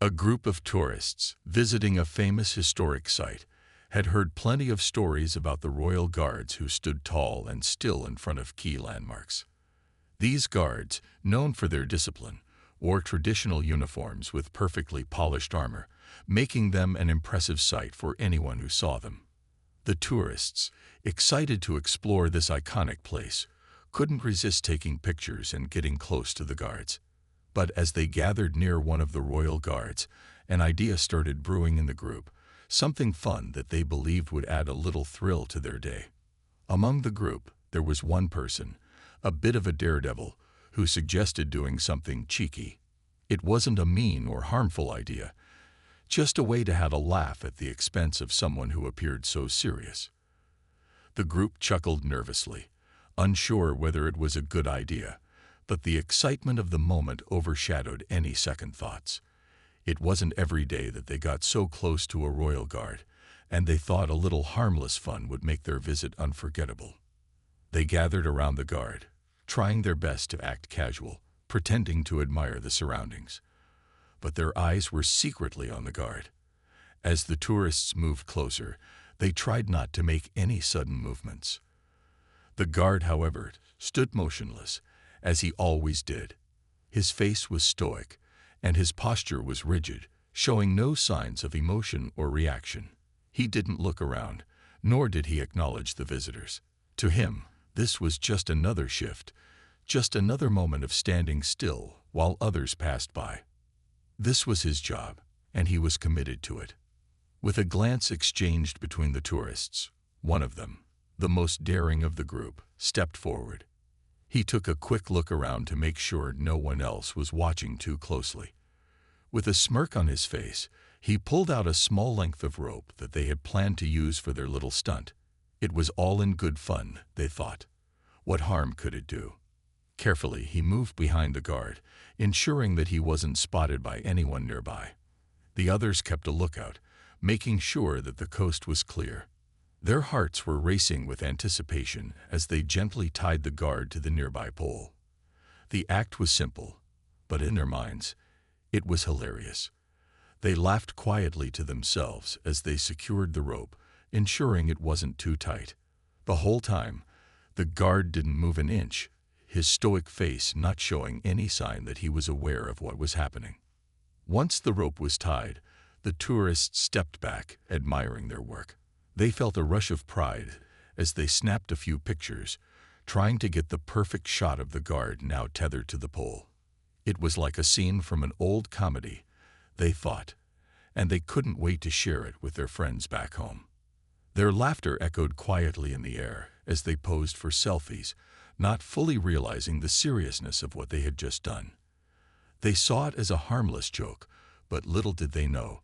A group of tourists visiting a famous historic site had heard plenty of stories about the royal guards who stood tall and still in front of key landmarks. These guards, known for their discipline, wore traditional uniforms with perfectly polished armor, making them an impressive sight for anyone who saw them. The tourists, excited to explore this iconic place, couldn't resist taking pictures and getting close to the guards. But as they gathered near one of the royal guards, an idea started brewing in the group, something fun that they believed would add a little thrill to their day. Among the group, there was one person, a bit of a daredevil, who suggested doing something cheeky. It wasn't a mean or harmful idea, just a way to have a laugh at the expense of someone who appeared so serious. The group chuckled nervously, unsure whether it was a good idea, but the excitement of the moment overshadowed any second thoughts. It wasn't every day that they got so close to a royal guard, and they thought a little harmless fun would make their visit unforgettable. They gathered around the guard, trying their best to act casual, pretending to admire the surroundings. But their eyes were secretly on the guard. As the tourists moved closer, they tried not to make any sudden movements. The guard, however, stood motionless, as he always did. His face was stoic, and his posture was rigid, showing no signs of emotion or reaction. He didn't look around, nor did he acknowledge the visitors. To him, this was just another shift, just another moment of standing still while others passed by. This was his job, and he was committed to it. With a glance exchanged between the tourists, one of them, the most daring of the group, stepped forward. He took a quick look around to make sure no one else was watching too closely. With a smirk on his face, he pulled out a small length of rope that they had planned to use for their little stunt. It was all in good fun, they thought. What harm could it do? Carefully, he moved behind the guard, ensuring that he wasn't spotted by anyone nearby. The others kept a lookout, making sure that the coast was clear. Their hearts were racing with anticipation as they gently tied the guard to the nearby pole. The act was simple, but in their minds, it was hilarious. They laughed quietly to themselves as they secured the rope, ensuring it wasn't too tight. The whole time, the guard didn't move an inch, his stoic face not showing any sign that he was aware of what was happening. Once the rope was tied, the tourists stepped back, admiring their work. They felt a rush of pride as they snapped a few pictures, trying to get the perfect shot of the guard now tethered to the pole. It was like a scene from an old comedy, they thought, and they couldn't wait to share it with their friends back home. Their laughter echoed quietly in the air as they posed for selfies, not fully realizing the seriousness of what they had just done. They saw it as a harmless joke, but little did they know,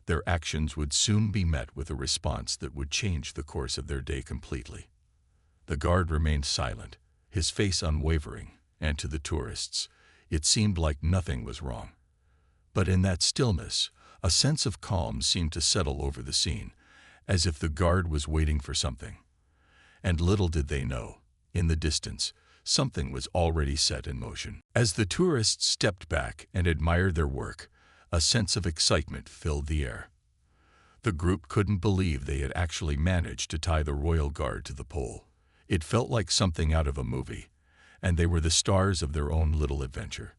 their actions would soon be met with a response that would change the course of their day completely. The guard remained silent, his face unwavering, and to the tourists, it seemed like nothing was wrong. But in that stillness, a sense of calm seemed to settle over the scene, as if the guard was waiting for something. And little did they know, in the distance, something was already set in motion. As the tourists stepped back and admired their work, a sense of excitement filled the air. The group couldn't believe they had actually managed to tie the royal guard to the pole. It felt like something out of a movie, and they were the stars of their own little adventure.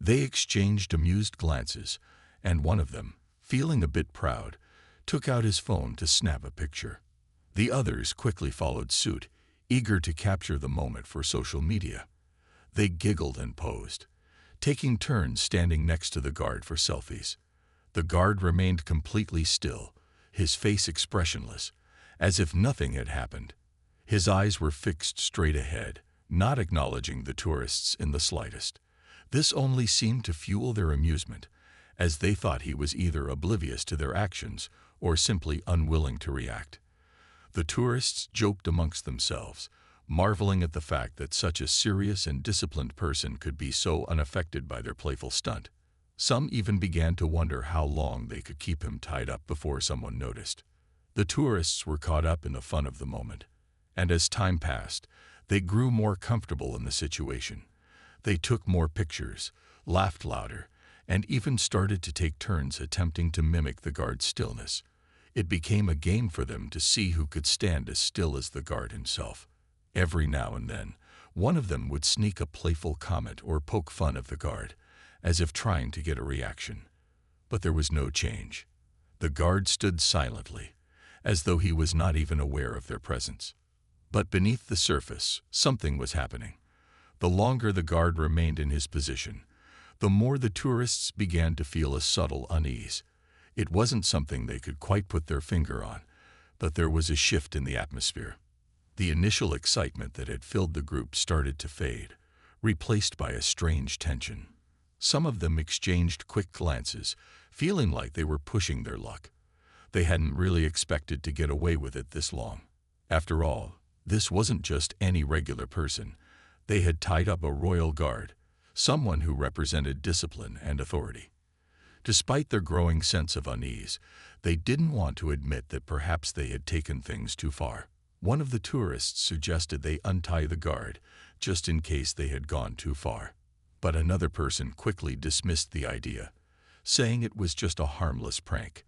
They exchanged amused glances, and one of them, feeling a bit proud, took out his phone to snap a picture. The others quickly followed suit, eager to capture the moment for social media. They giggled and posed, taking turns standing next to the guard for selfies. The guard remained completely still, his face expressionless, as if nothing had happened. His eyes were fixed straight ahead, not acknowledging the tourists in the slightest. This only seemed to fuel their amusement, as they thought he was either oblivious to their actions or simply unwilling to react. The tourists joked amongst themselves, marveling at the fact that such a serious and disciplined person could be so unaffected by their playful stunt. Some even began to wonder how long they could keep him tied up before someone noticed. The tourists were caught up in the fun of the moment, and as time passed, they grew more comfortable in the situation. They took more pictures, laughed louder, and even started to take turns attempting to mimic the guard's stillness. It became a game for them to see who could stand as still as the guard himself. Every now and then, one of them would sneak a playful comment or poke fun of the guard, as if trying to get a reaction. But there was no change. The guard stood silently, as though he was not even aware of their presence. But beneath the surface, something was happening. The longer the guard remained in his position, the more the tourists began to feel a subtle unease. It wasn't something they could quite put their finger on, but there was a shift in the atmosphere. The initial excitement that had filled the group started to fade, replaced by a strange tension. Some of them exchanged quick glances, feeling like they were pushing their luck. They hadn't really expected to get away with it this long. After all, this wasn't just any regular person. They had tied up a royal guard, someone who represented discipline and authority. Despite their growing sense of unease, they didn't want to admit that perhaps they had taken things too far. One of the tourists suggested they untie the guard, just in case they had gone too far. But another person quickly dismissed the idea, saying it was just a harmless prank.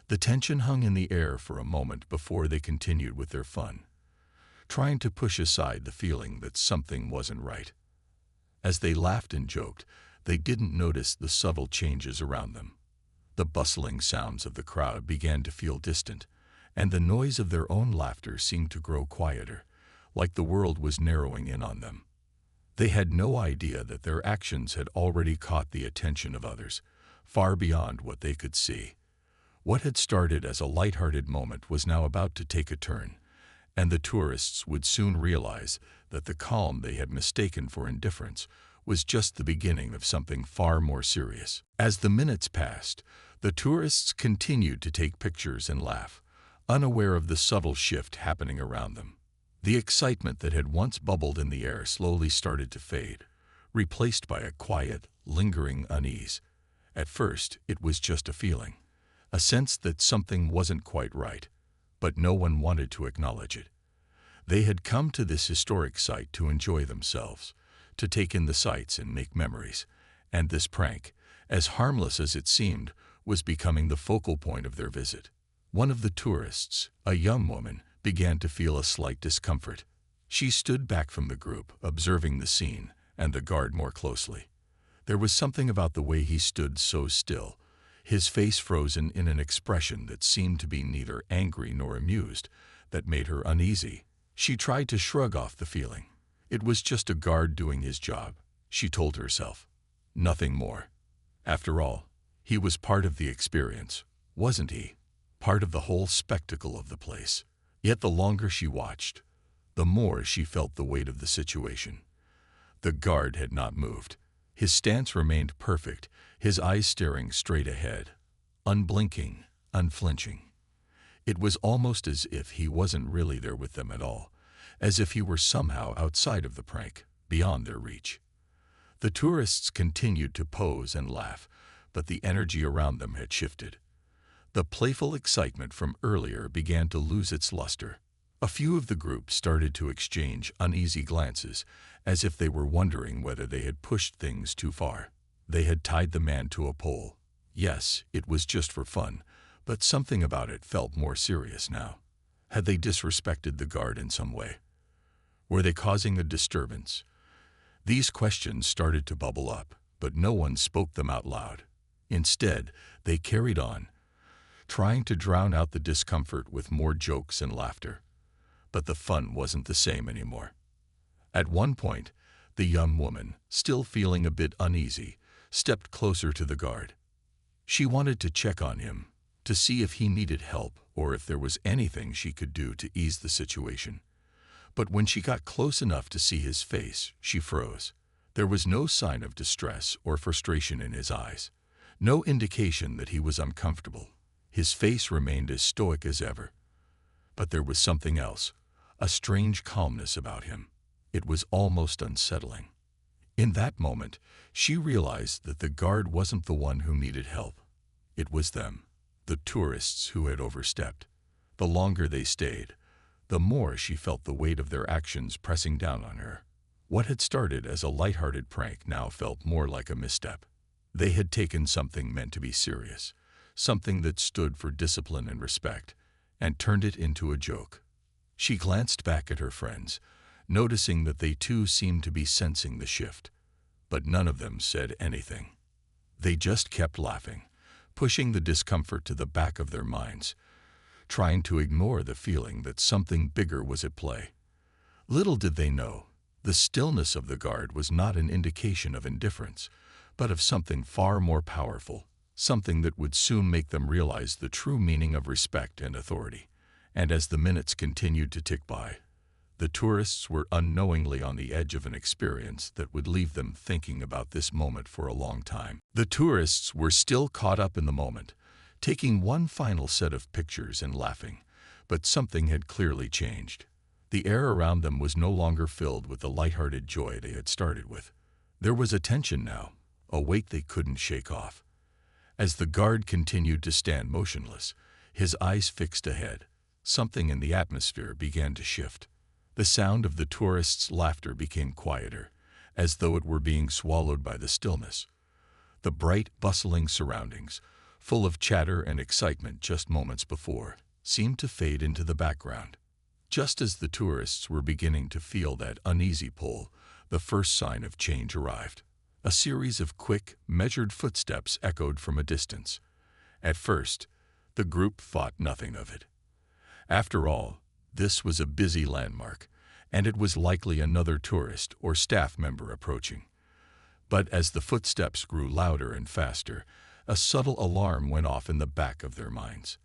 The tension hung in the air for a moment before they continued with their fun, trying to push aside the feeling that something wasn't right. As they laughed and joked, they didn't notice the subtle changes around them. The bustling sounds of the crowd began to feel distant, and the noise of their own laughter seemed to grow quieter, like the world was narrowing in on them. They had no idea that their actions had already caught the attention of others, far beyond what they could see. What had started as a lighthearted moment was now about to take a turn, and the tourists would soon realize that the calm they had mistaken for indifference was just the beginning of something far more serious. As the minutes passed, the tourists continued to take pictures and laugh, unaware of the subtle shift happening around them. The excitement that had once bubbled in the air slowly started to fade, replaced by a quiet, lingering unease. At first, it was just a feeling, a sense that something wasn't quite right, but no one wanted to acknowledge it. They had come to this historic site to enjoy themselves, to take in the sights and make memories, and this prank, as harmless as it seemed, was becoming the focal point of their visit. One of the tourists, a young woman, began to feel a slight discomfort. She stood back from the group, observing the scene and the guard more closely. There was something about the way he stood so still, his face frozen in an expression that seemed to be neither angry nor amused, that made her uneasy. She tried to shrug off the feeling. It was just a guard doing his job, she told herself. Nothing more. After all, he was part of the experience, wasn't he? Part of the whole spectacle of the place. Yet the longer she watched, the more she felt the weight of the situation. The guard had not moved. His stance remained perfect, his eyes staring straight ahead, unblinking, unflinching. It was almost as if he wasn't really there with them at all, as if he were somehow outside of the prank, beyond their reach. The tourists continued to pose and laugh, but the energy around them had shifted. The playful excitement from earlier began to lose its luster. A few of the group started to exchange uneasy glances, as if they were wondering whether they had pushed things too far. They had tied the man to a pole. Yes, it was just for fun, but something about it felt more serious now. Had they disrespected the guard in some way? Were they causing a disturbance? These questions started to bubble up, but no one spoke them out loud. Instead, they carried on, trying to drown out the discomfort with more jokes and laughter. But the fun wasn't the same anymore. At one point, the young woman, still feeling a bit uneasy, stepped closer to the guard. She wanted to check on him, to see if he needed help or if there was anything she could do to ease the situation. But when she got close enough to see his face, she froze. There was no sign of distress or frustration in his eyes, no indication that he was uncomfortable. His face remained as stoic as ever. But there was something else, a strange calmness about him. It was almost unsettling. In that moment, she realized that the guard wasn't the one who needed help. It was them, the tourists who had overstepped. The longer they stayed, the more she felt the weight of their actions pressing down on her. What had started as a lighthearted prank now felt more like a misstep. They had taken something meant to be serious, something that stood for discipline and respect, and turned it into a joke. She glanced back at her friends, noticing that they too seemed to be sensing the shift, but none of them said anything. They just kept laughing, pushing the discomfort to the back of their minds, trying to ignore the feeling that something bigger was at play. Little did they know, the stillness of the guard was not an indication of indifference, but of something far more powerful, something that would soon make them realize the true meaning of respect and authority. And as the minutes continued to tick by, the tourists were unknowingly on the edge of an experience that would leave them thinking about this moment for a long time. The tourists were still caught up in the moment, taking one final set of pictures and laughing, but something had clearly changed. The air around them was no longer filled with the lighthearted joy they had started with. There was a tension now, a weight they couldn't shake off. As the guard continued to stand motionless, his eyes fixed ahead, something in the atmosphere began to shift. The sound of the tourists' laughter became quieter, as though it were being swallowed by the stillness. The bright, bustling surroundings, full of chatter and excitement just moments before, seemed to fade into the background. Just as the tourists were beginning to feel that uneasy pull, the first sign of change arrived. A series of quick, measured footsteps echoed from a distance. At first, the group thought nothing of it. After all, this was a busy landmark, and it was likely another tourist or staff member approaching. But as the footsteps grew louder and faster, a subtle alarm went off in the back of their minds.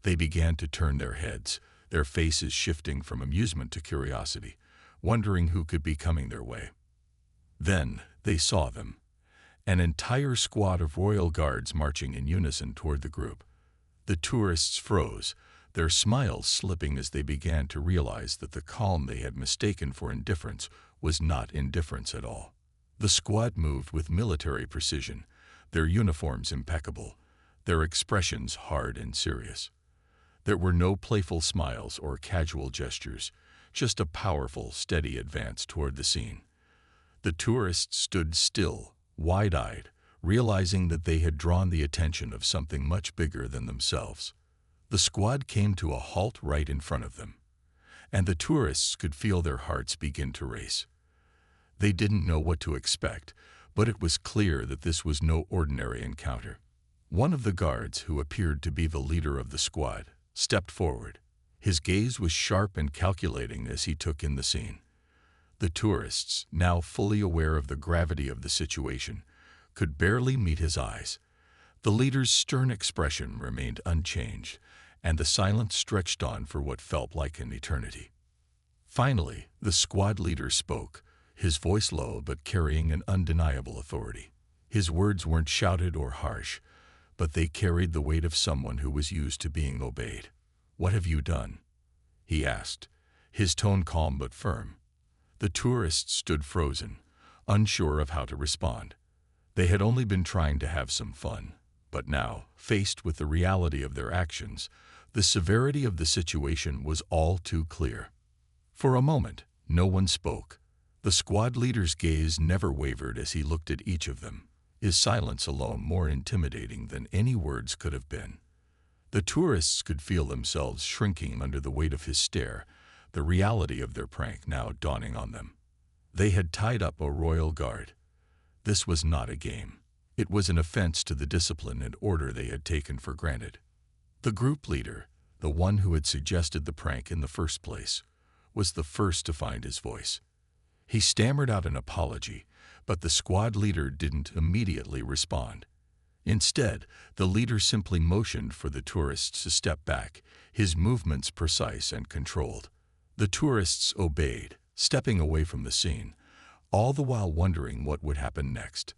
They began to turn their heads, their faces shifting from amusement to curiosity, wondering who could be coming their way. Then they saw them, an entire squad of royal guards marching in unison toward the group. The tourists froze, their smiles slipping as they began to realize that the calm they had mistaken for indifference was not indifference at all. The squad moved with military precision, their uniforms impeccable, their expressions hard and serious. There were no playful smiles or casual gestures, just a powerful, steady advance toward the scene. The tourists stood still, wide-eyed, realizing that they had drawn the attention of something much bigger than themselves. The squad came to a halt right in front of them, and the tourists could feel their hearts begin to race. They didn't know what to expect, but it was clear that this was no ordinary encounter. One of the guards, who appeared to be the leader of the squad, stepped forward. His gaze was sharp and calculating as he took in the scene. The tourists, now fully aware of the gravity of the situation, could barely meet his eyes. The leader's stern expression remained unchanged, and the silence stretched on for what felt like an eternity. Finally, the squad leader spoke, his voice low but carrying an undeniable authority. His words weren't shouted or harsh, but they carried the weight of someone who was used to being obeyed. "What have you done?" he asked, his tone calm but firm. The tourists stood frozen, unsure of how to respond. They had only been trying to have some fun, but now, faced with the reality of their actions, the severity of the situation was all too clear. For a moment, no one spoke. The squad leader's gaze never wavered as he looked at each of them, his silence alone more intimidating than any words could have been. The tourists could feel themselves shrinking under the weight of his stare, the reality of their prank now dawning on them. They had tied up a royal guard. This was not a game. It was an offense to the discipline and order they had taken for granted. The group leader, the one who had suggested the prank in the first place, was the first to find his voice. He stammered out an apology, but the squad leader didn't immediately respond. Instead, the leader simply motioned for the tourists to step back, his movements precise and controlled. The tourists obeyed, stepping away from the scene, all the while wondering what would happen next.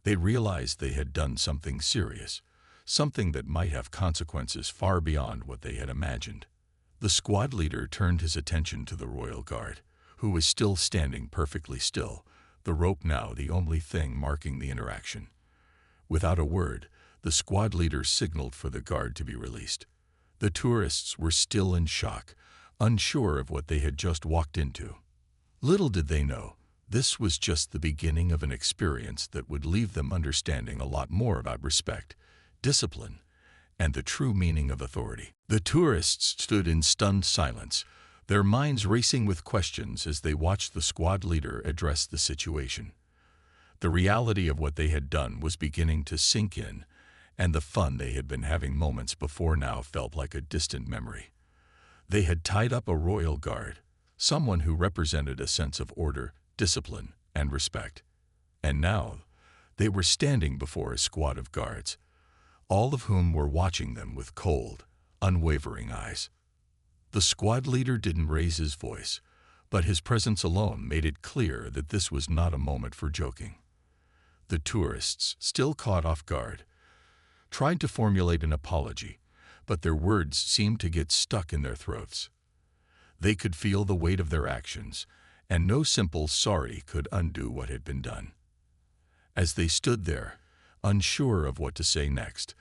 They realized they had done something serious, something that might have consequences far beyond what they had imagined. The squad leader turned his attention to the royal guard, who was still standing perfectly still, the rope now the only thing marking the interaction. Without a word, the squad leader signaled for the guard to be released. The tourists were still in shock, unsure of what they had just walked into. Little did they know, This was just the beginning of an experience that would leave them understanding a lot more about respect, discipline, and the true meaning of authority. The tourists stood in stunned silence, their minds racing with questions as they watched the squad leader address the situation. The reality of what they had done was beginning to sink in, and the fun they had been having moments before now felt like a distant memory. They had tied up a royal guard, someone who represented a sense of order, discipline, and respect. And now, they were standing before a squad of guards, all of whom were watching them with cold, unwavering eyes. The squad leader didn't raise his voice, but his presence alone made it clear that this was not a moment for joking. The tourists, still caught off guard, tried to formulate an apology, but their words seemed to get stuck in their throats. They could feel the weight of their actions, and no simple sorry could undo what had been done. As they stood there, unsure of what to say next,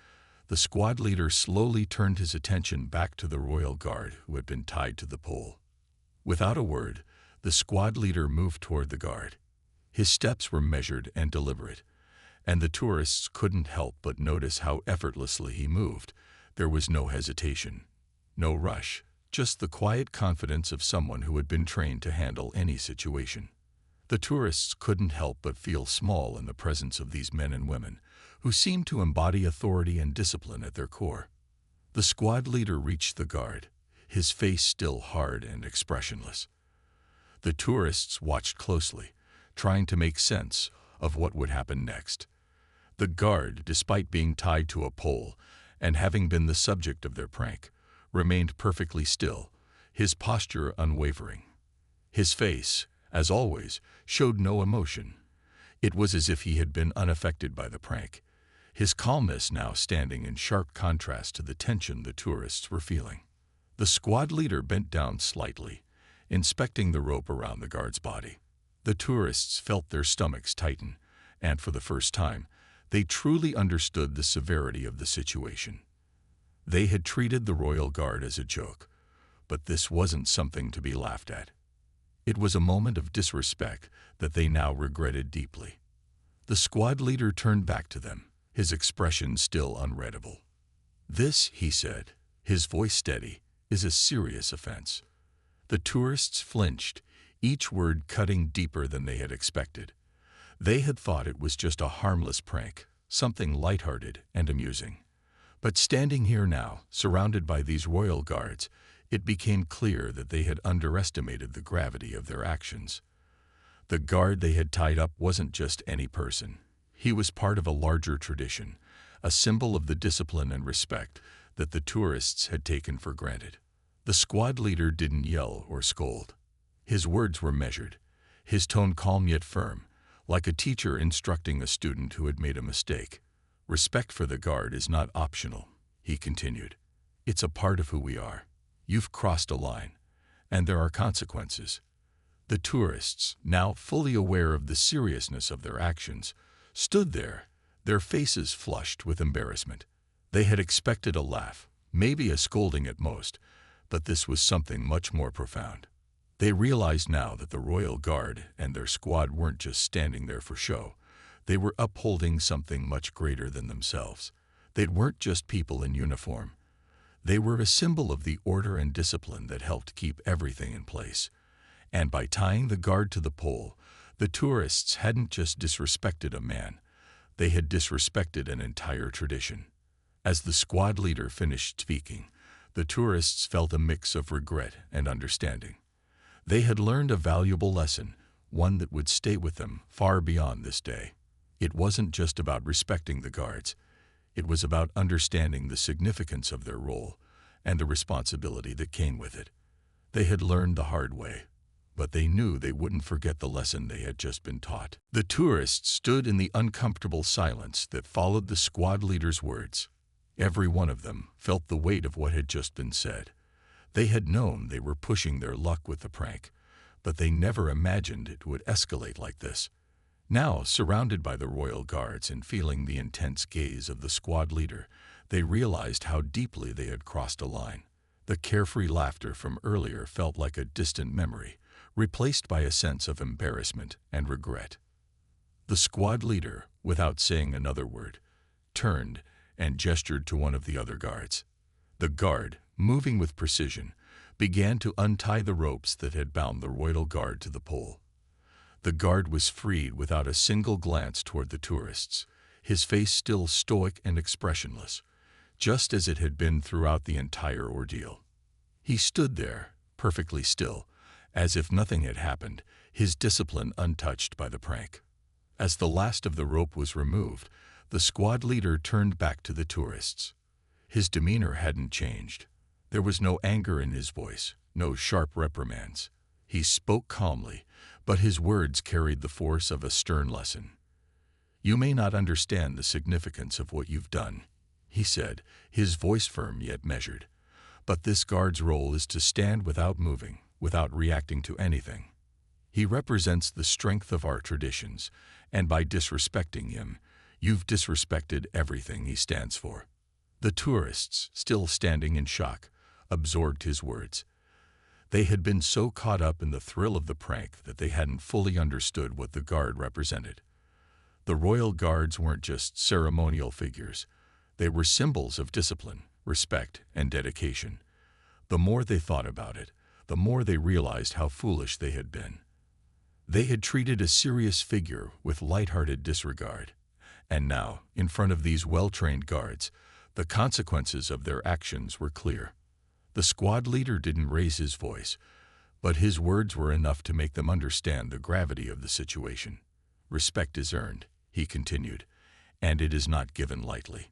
the squad leader slowly turned his attention back to the royal guard who had been tied to the pole. Without a word, the squad leader moved toward the guard. His steps were measured and deliberate, and the tourists couldn't help but notice how effortlessly he moved. There was no hesitation, no rush, just the quiet confidence of someone who had been trained to handle any situation. The tourists couldn't help but feel small in the presence of these men and women, who seemed to embody authority and discipline at their core. The squad leader reached the guard, his face still hard and expressionless. The tourists watched closely, trying to make sense of what would happen next. The guard, despite being tied to a pole and having been the subject of their prank, remained perfectly still, his posture unwavering. His face, as always, showed no emotion. It was as if he had been unaffected by the prank, his calmness now standing in sharp contrast to the tension the tourists were feeling. The squad leader bent down slightly, inspecting the rope around the guard's body. The tourists felt their stomachs tighten, and for the first time, they truly understood the severity of the situation. They had treated the royal guard as a joke, but this wasn't something to be laughed at. It was a moment of disrespect that they now regretted deeply. The squad leader turned back to them, his expression still unreadable. "This," he said, his voice steady, "is a serious offense." The tourists flinched, each word cutting deeper than they had expected. They had thought it was just a harmless prank, something lighthearted and amusing. But standing here now, surrounded by these royal guards, it became clear that they had underestimated the gravity of their actions. The guard they had tied up wasn't just any person. He was part of a larger tradition, a symbol of the discipline and respect that the tourists had taken for granted. The squad leader didn't yell or scold. His words were measured, his tone calm yet firm, like a teacher instructing a student who had made a mistake. "Respect for the guard is not optional," he continued. "It's a part of who we are. You've crossed a line, and there are consequences." The tourists, now fully aware of the seriousness of their actions, stood there, their faces flushed with embarrassment. They had expected a laugh, maybe a scolding at most, but this was something much more profound. They realized now that the royal guard and their squad weren't just standing there for show. They were upholding something much greater than themselves. They weren't just people in uniform. They were a symbol of the order and discipline that helped keep everything in place. And by tying the guard to the pole, the tourists hadn't just disrespected a man, they had disrespected an entire tradition. As the squad leader finished speaking, the tourists felt a mix of regret and understanding. They had learned a valuable lesson, one that would stay with them far beyond this day. It wasn't just about respecting the guards. It was about understanding the significance of their role and the responsibility that came with it. They had learned the hard way, but they knew they wouldn't forget the lesson they had just been taught. The tourists stood in the uncomfortable silence that followed the squad leader's words. Every one of them felt the weight of what had just been said. They had known they were pushing their luck with the prank, but they never imagined it would escalate like this. Now, surrounded by the royal guards and feeling the intense gaze of the squad leader, they realized how deeply they had crossed a line. The carefree laughter from earlier felt like a distant memory, replaced by a sense of embarrassment and regret. The squad leader, without saying another word, turned and gestured to one of the other guards. The guard, moving with precision, began to untie the ropes that had bound the royal guard to the pole. The guard was freed without a single glance toward the tourists, his face still stoic and expressionless, just as it had been throughout the entire ordeal. He stood there, perfectly still, as if nothing had happened, his discipline untouched by the prank. As the last of the rope was removed, the squad leader turned back to the tourists. His demeanor hadn't changed. There was no anger in his voice, no sharp reprimands. He spoke calmly, but his words carried the force of a stern lesson. "You may not understand the significance of what you've done," he said, his voice firm yet measured. "But this guard's role is to stand without moving, without reacting to anything. He represents the strength of our traditions, and by disrespecting him, you've disrespected everything he stands for." The tourists, still standing in shock, absorbed his words. They had been so caught up in the thrill of the prank that they hadn't fully understood what the guard represented. The royal guards weren't just ceremonial figures. They were symbols of discipline, respect, and dedication. The more they thought about it, the more they realized how foolish they had been. They had treated a serious figure with lighthearted disregard. And now, in front of these well-trained guards, the consequences of their actions were clear. The squad leader didn't raise his voice, but his words were enough to make them understand the gravity of the situation. "Respect is earned," he continued, "and it is not given lightly.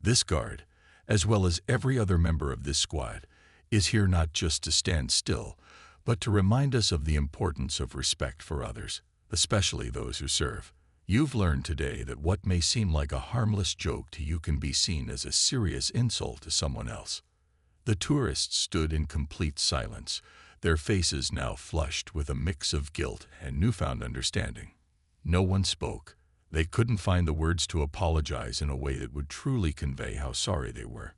This guard, as well as every other member of this squad, is here not just to stand still, but to remind us of the importance of respect for others, especially those who serve. You've learned today that what may seem like a harmless joke to you can be seen as a serious insult to someone else." The tourists stood in complete silence, their faces now flushed with a mix of guilt and newfound understanding. No one spoke. They couldn't find the words to apologize in a way that would truly convey how sorry they were.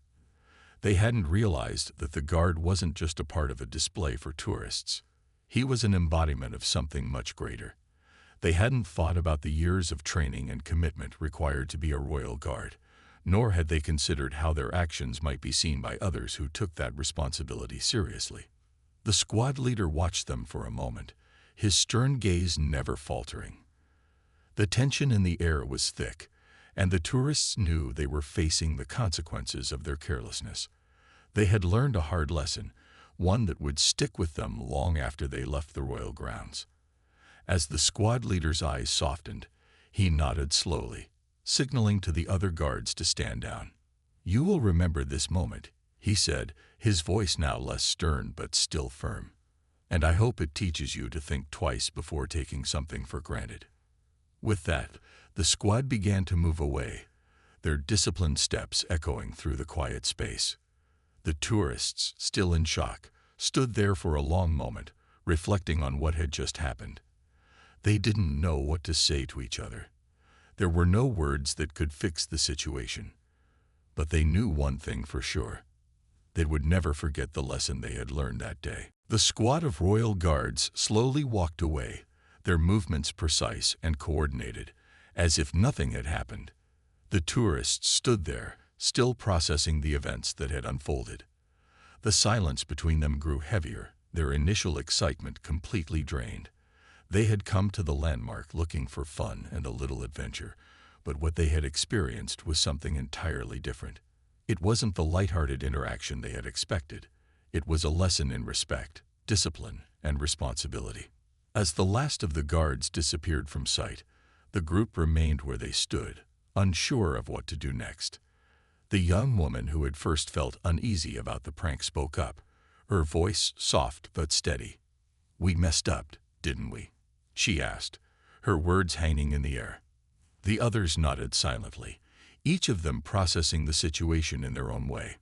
They hadn't realized that the guard wasn't just a part of a display for tourists. He was an embodiment of something much greater. They hadn't thought about the years of training and commitment required to be a royal guard, nor had they considered how their actions might be seen by others who took that responsibility seriously. The squad leader watched them for a moment, his stern gaze never faltering. The tension in the air was thick, and the tourists knew they were facing the consequences of their carelessness. They had learned a hard lesson, one that would stick with them long after they left the royal grounds. As the squad leader's eyes softened, he nodded slowly, signaling to the other guards to stand down. "You will remember this moment," he said, his voice now less stern but still firm. "And I hope it teaches you to think twice before taking something for granted." With that, the squad began to move away, their disciplined steps echoing through the quiet space. The tourists, still in shock, stood there for a long moment, reflecting on what had just happened. They didn't know what to say to each other. There were no words that could fix the situation. But they knew one thing for sure. They would never forget the lesson they had learned that day. The squad of royal guards slowly walked away, their movements precise and coordinated, as if nothing had happened. The tourists stood there, still processing the events that had unfolded. The silence between them grew heavier, their initial excitement completely drained. They had come to the landmark looking for fun and a little adventure, but what they had experienced was something entirely different. It wasn't the lighthearted interaction they had expected. It was a lesson in respect, discipline, and responsibility. As the last of the guards disappeared from sight, the group remained where they stood, unsure of what to do next. The young woman who had first felt uneasy about the prank spoke up, her voice soft but steady. "We messed up, didn't we?" she asked, her words hanging in the air. The others nodded silently, each of them processing the situation in their own way.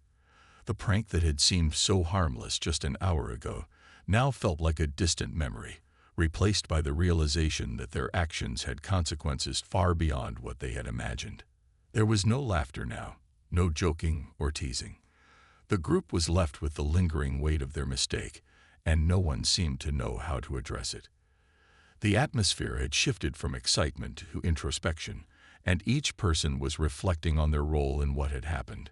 The prank that had seemed so harmless just an hour ago now felt like a distant memory, replaced by the realization that their actions had consequences far beyond what they had imagined. There was no laughter now, no joking or teasing. The group was left with the lingering weight of their mistake, and no one seemed to know how to address it. The atmosphere had shifted from excitement to introspection, and each person was reflecting on their role in what had happened.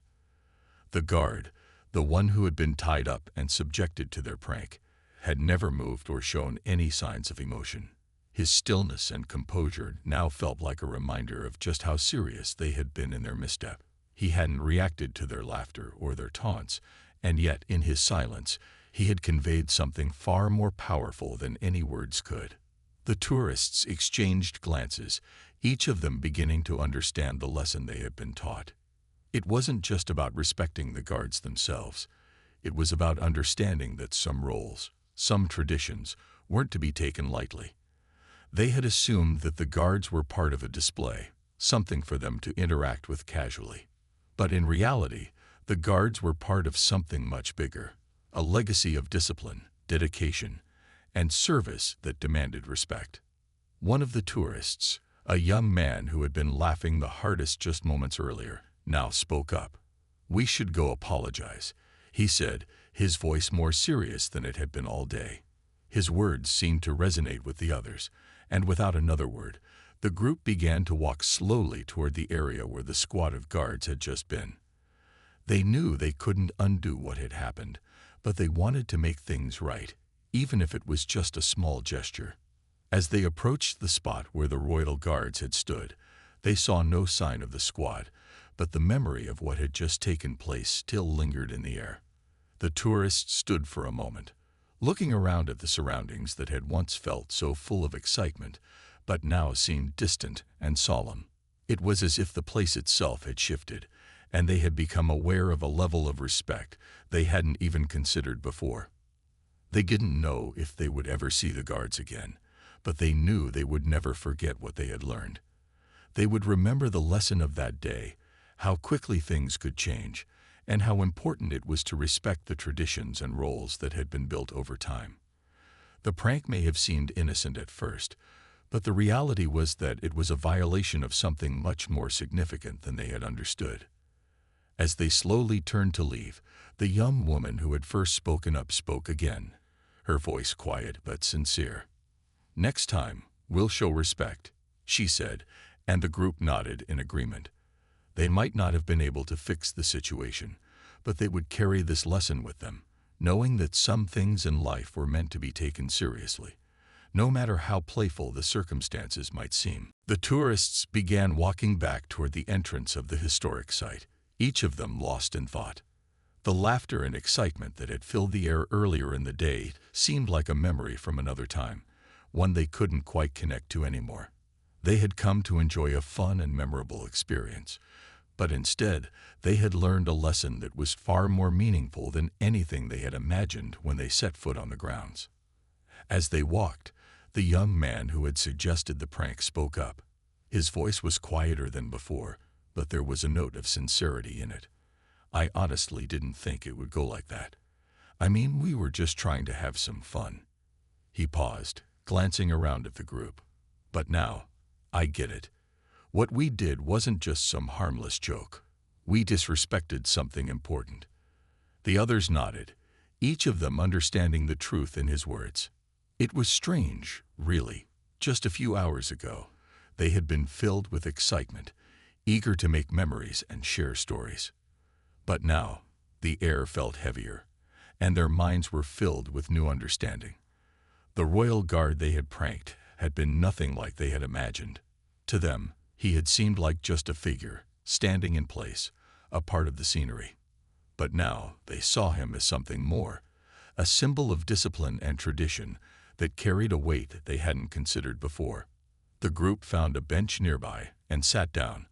The guard, the one who had been tied up and subjected to their prank, had never moved or shown any signs of emotion. His stillness and composure now felt like a reminder of just how serious they had been in their misstep. He hadn't reacted to their laughter or their taunts, and yet in his silence he had conveyed something far more powerful than any words could. The tourists exchanged glances, each of them beginning to understand the lesson they had been taught. It wasn't just about respecting the guards themselves. It was about understanding that some roles, some traditions, weren't to be taken lightly. They had assumed that the guards were part of a display, something for them to interact with casually. But in reality, the guards were part of something much bigger, a legacy of discipline, dedication, and service that demanded respect. One of the tourists, a young man who had been laughing the hardest just moments earlier, now spoke up. "We should go apologize," he said, his voice more serious than it had been all day. His words seemed to resonate with the others, and without another word, the group began to walk slowly toward the area where the squad of guards had just been. They knew they couldn't undo what had happened, but they wanted to make things right, even if it was just a small gesture. As they approached the spot where the royal guards had stood, they saw no sign of the squad, but the memory of what had just taken place still lingered in the air. The tourists stood for a moment, looking around at the surroundings that had once felt so full of excitement, but now seemed distant and solemn. It was as if the place itself had shifted, and they had become aware of a level of respect they hadn't even considered before. They didn't know if they would ever see the guards again, but they knew they would never forget what they had learned. They would remember the lesson of that day, how quickly things could change, and how important it was to respect the traditions and roles that had been built over time. The prank may have seemed innocent at first, but the reality was that it was a violation of something much more significant than they had understood. As they slowly turned to leave, the young woman who had first spoken up spoke again, her voice quiet but sincere. "Next time, we'll show respect," she said, and the group nodded in agreement. They might not have been able to fix the situation, but they would carry this lesson with them, knowing that some things in life were meant to be taken seriously, no matter how playful the circumstances might seem. The tourists began walking back toward the entrance of the historic site, each of them lost in thought. The laughter and excitement that had filled the air earlier in the day seemed like a memory from another time, one they couldn't quite connect to anymore. They had come to enjoy a fun and memorable experience, but instead they had learned a lesson that was far more meaningful than anything they had imagined when they set foot on the grounds. As they walked, the young man who had suggested the prank spoke up. His voice was quieter than before, but there was a note of sincerity in it. "I honestly didn't think it would go like that. I mean, we were just trying to have some fun." He paused, glancing around at the group. "But now, I get it. What we did wasn't just some harmless joke. We disrespected something important." The others nodded, each of them understanding the truth in his words. It was strange, really. Just a few hours ago, they had been filled with excitement, eager to make memories and share stories. But now, the air felt heavier, and their minds were filled with new understanding. The royal guard they had pranked had been nothing like they had imagined. To them, he had seemed like just a figure, standing in place, a part of the scenery. But now they saw him as something more, a symbol of discipline and tradition that carried a weight they hadn't considered before. The group found a bench nearby and sat down,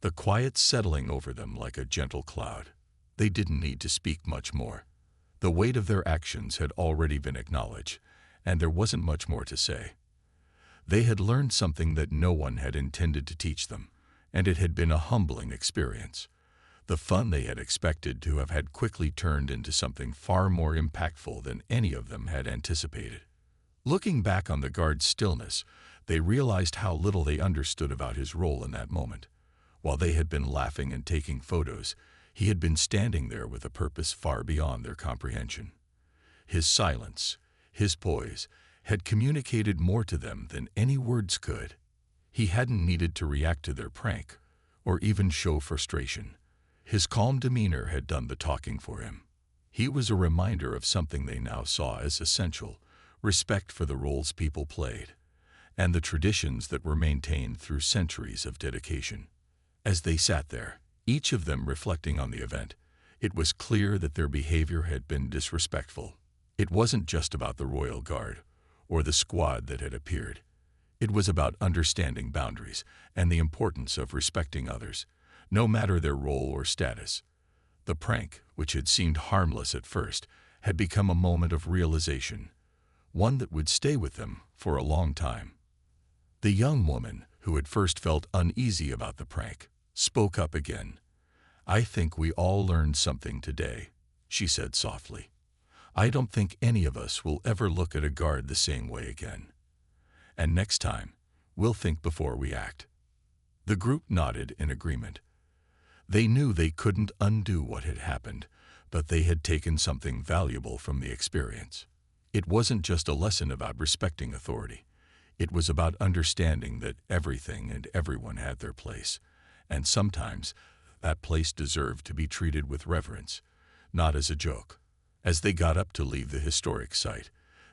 the quiet settling over them like a gentle cloud. They didn't need to speak much more. The weight of their actions had already been acknowledged, and there wasn't much more to say. They had learned something that no one had intended to teach them, and it had been a humbling experience. The fun they had expected to have had quickly turned into something far more impactful than any of them had anticipated. Looking back on the guard's stillness, they realized how little they understood about his role in that moment. While they had been laughing and taking photos, he had been standing there with a purpose far beyond their comprehension. His silence, His poise had communicated more to them than any words could. He hadn't needed to react to their prank or even show frustration. His calm demeanor had done the talking for him. He was a reminder of something they now saw as essential: respect for the roles people played and the traditions that were maintained through centuries of dedication. As they sat there, each of them reflecting on the event, it was clear that their behavior had been disrespectful. It wasn't just about the royal guard or the squad that had appeared. It was about understanding boundaries and the importance of respecting others, no matter their role or status. The prank, which had seemed harmless at first, had become a moment of realization, one that would stay with them for a long time. The young woman, who had first felt uneasy about the prank, spoke up again. "I think we all learned something today," she said softly. "I don't think any of us will ever look at a guard the same way again. And next time, we'll think before we act." The group nodded in agreement. They knew they couldn't undo what had happened, but they had taken something valuable from the experience. It wasn't just a lesson about respecting authority. It was about understanding that everything and everyone had their place, and sometimes that place deserved to be treated with reverence, not as a joke. As they got up to leave the historic site,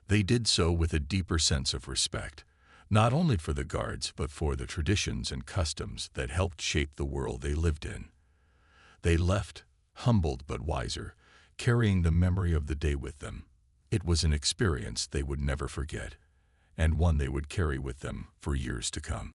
they did so with a deeper sense of respect, not only for the guards but for the traditions and customs that helped shape the world they lived in. They left, humbled but wiser, carrying the memory of the day with them. It was an experience they would never forget, and one they would carry with them for years to come.